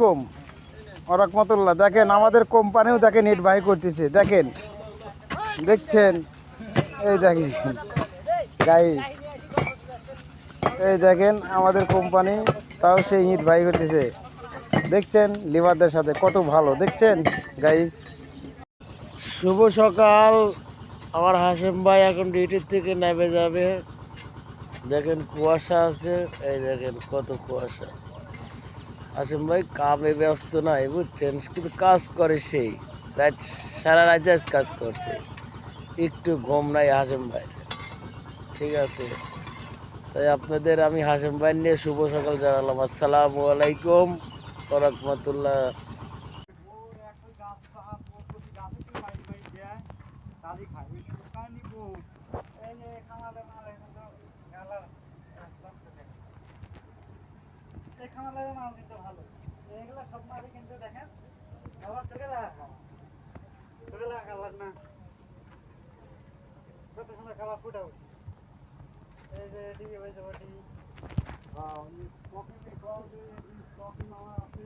কম ওরহমতুল্লাহ। দেখেন আমাদের কোম্পানিও তাকে নির্বাহী করতেছে, দেখেন দেখছেন, এই দেখেন গাইস, এই দেখেন আমাদের কোম্পানি তাও সেই নির্বাহী করতেছে, দেখছেন লিভারদের সাথে কত ভালো, দেখছেন গাইস। শুভ সকাল। আমার হাসেম ভাই এখন ডিউটির থেকে নেমে যাবে। দেখেন কুয়াশা আছে, এই দেখেন কত কুয়াশা। হাসেম ভাই কামে ব্যস্ত নাই বুঝছেন, কিন্তু কাজ করে সেই রাত, সারা রাত আজ কাজ করছে, একটু ঘুম নাই হাসেম ভাই, ঠিক আছে। তাই আপনাদের আমি হাসেম ভাই নিয়ে শুভ সকাল জানালাম। আসসালামু আলাইকুম ওয়া রাহমাতুল্লাহ। খামারের মাল কিন্তু ভালো, এগুলো সব মালই কিন্তু দেখেন আবার চোখে লাগা খাওয়া, চোখে লাগা কালার না, কত সুন্দর কালার ফুটে উঠছে। এই যে এটি ওই যে ওটি, স্টকিং মামা আছে।